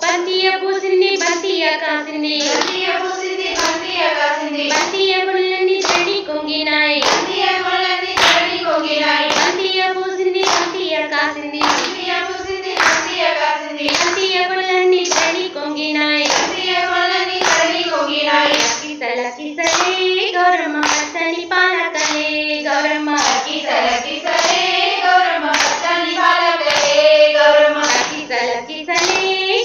బంతియ పూసింది బంతియ కాసింది బంతియ గుళ్ళని చెడి కొంగినాయి బంతియ పూసింది బంతియ కాసింది బంతియ గుళ్ళని చెడి కొంగినాయి కిసల కిసలే గౌరమ్మ పచ్చని పాలకలే గౌరమ్మ కిసల కిసలే గౌరమ్మ పచ్చని పాలకలే గౌరమ్మ కిసల కిసలే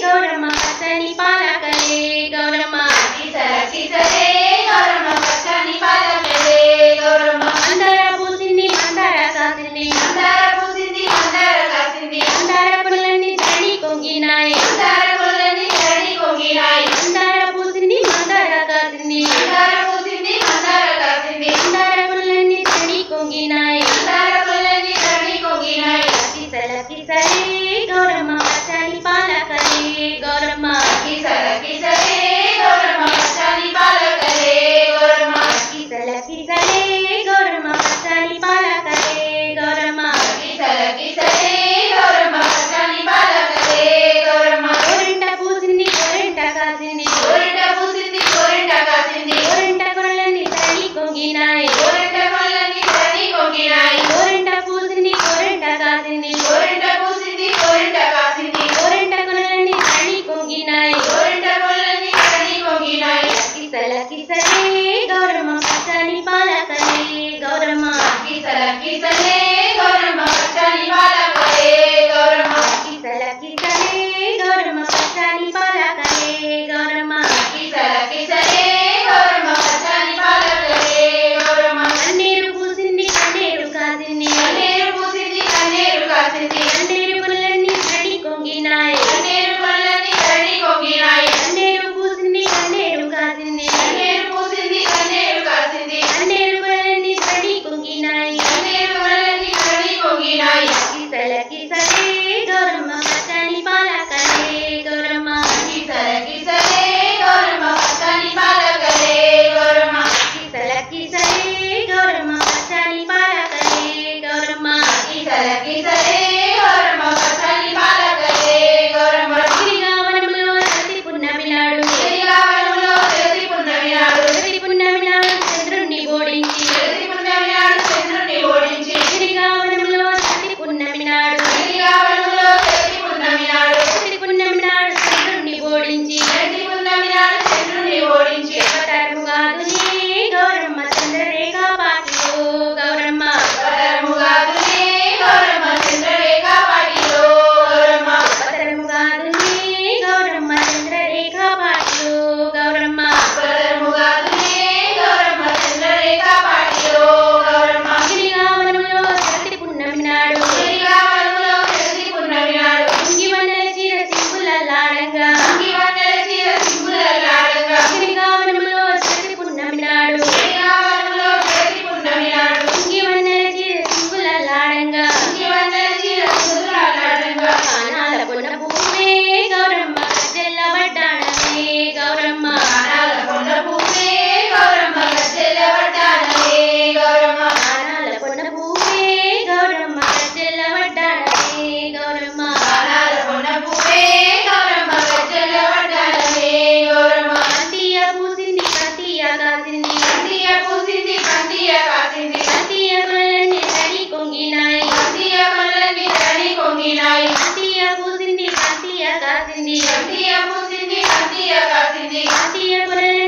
గౌరమ్మ పచ్చని పాలకలే గౌరమ్మ కిసల కిసలే గౌరమ్మ పచ్చని పాలకలే గౌరమ్మ మందార పూసింది మందార కాసింది మందార పూసింది మందార కాసింది మందార పుల్లన్ని చెడి కొంగినాయి మందార పుల్లన్ని చెడి కొంగినాయి మందార పూసింది మందార కాసింది మందార పూసింది మందార కాసింది మందార పుల్లన్ని చెడి కొంగినాయి మందార పుల్లన్ని చెడి కొంగినాయి కిసల కిసలే గౌరమ్మ పచ్చని పాలకలే గౌరమ్మ కిసల కిసలే గౌరమ్మ పచ్చని పాలకలే గౌరమ్మ కిసల కిసలే గౌరమ్మ పచ్చని పాలకలే గౌరమ్మ కిసల కిసలే గౌరమ్మ పచ్చని పాలకలే గౌరమ్మ గోరింట పూసింది గోరింట కాసింది గోరింట పూసింది గోరింట కాసింది గోరింట కొరలని చెడి కొంగినాయి గోరింట కొరలని చెడి కొంగినాయి గోరింట పూసింది గోరింట కాసింది గోరింట పూసింది గోరింట కాసింది గోరింట కొరలని చెడి కొంగినాయి గోరింట కొరలని చెడి కొంగినాయి కిసల కిసలే గౌరమ్మ పచ్చని పాలకలే గౌరమ్మ కిసల కిసలే గౌరమ్మ పచ్చని పాలకలే గౌరమ్మ కిసల కిసలే గౌరమ్మ పచ్చని పాలకలే గౌరమ్మ కిసల కిసలే గౌరమ్మ పచ్చని పాలకలే గౌరమ్మ కన్నీరు పూసింది కన్నీరు కాసింది కన్నీరు పూసింది కన్నీరు కాసింది కన్నీరు పుల్లన్ని చెడి కొంగినాయి కన్నీరు పుల్లన్ని చెడి కొంగినాయి కన్నీరు పూసింది కన్నీరు కాసింది కన్నీరు పూసింది కన్నీరు కాసింది కన్నీరు పుల్లన్ని చెడి కొంగినాయి కన్నీరు పుల్లన్ని చెడి కొంగినాయి కిసల కిసలే గౌరమ్మ పచ్చని పాలకలే గౌరమ్మ కిసల కిసలే గౌరమ్మ పచ్చని పాలకలే గౌరమ్మ కిసల కిసలే గౌరమ్మ పచ్చని పాలకలే గౌరమ్మ కిసల కిసలే గౌరమ్మ పచ్చని పాలకలే గౌరమ్మ గిరిగావనంలో ప్రతి పున్నమి నాడు గిరిగావనంలో ప్రతి పున్నమి నాడు ప్రతి పున్నమి నాడు చంద్రుణ్ణి ఓడించి ప్రతి పున్నమి నాడు చంద్రుణ్ణి ఓడించి గిరిగావనంలో ప్రతి పున్నమి నాడు గిరిగావనంలో ప్రతి పున్నమి నాడు ప్రతి పున్నమి నాడు చంద్రుణ్ణి ఓడించి ప్రతి పున్నమి నాడు చంద్రుణ్ణి ఓడించి అవతారముగాదునే గౌరమ్మ చంద్రరేఖ పాటిలో గౌరమ్మ అవతారముగాదునే గౌరమ్మ చంద్రరేఖ పాటిలో గౌరమ్మ అవతారముగాదునే గౌరమ్మ చంద్రరేఖ పాటిలో గౌరమ్మ అవతారముగాదునే గౌరమ్మ చంద్రరేఖ పాటిలో గౌరమ్మ గిరిగావనంలో ప్రతి పున్నమి నాడు గిరిగావనంలో ప్రతి పున్నమి నాడు ఇంగివన్నెల చీర సింపులలాడంగా ఇంగివన్నెల చీర సింపులలాడంగా గిరిగావనంలో ప్రతి పున్నమి నాడు గిరిగావనంలో ప్రతి పున్నమి నాడు ఇంగివన్నెల చీర సింపులలాడంగా ఇంగివన్నెల చీర సింపులలాడంగా కానాల పొన్న పువ్వే గౌరమ్మ గజ్జెల్ల వడ్డాణమే గౌరమ్మ కానాల పొన్న పువ్వే గౌరమ్మ గజ్జెల్ల వడ్డాణమే గౌరమ్మ కానాల పొన్న పువ్వే గౌరమ్మ గజ్జెల్ల వడ్డాణమే గౌరమ్మ కానాల పొన్న పువ్వే గౌరమ్మ గజ్జెల్ల వడ్డాణమే గౌరమ్మ బంతియ పూసింది బంతియ కాసింది బంతియ పూసింది బంతియ కాసింది బంతియ కొరలని చెడి కొంగినాయి బంతియ కొరలని చెడి కొంగినాయి బంతియ పూసింది బంతియ కాసింది బంతియ పూసింది బంతియ కాసింది బంతియ కొరలని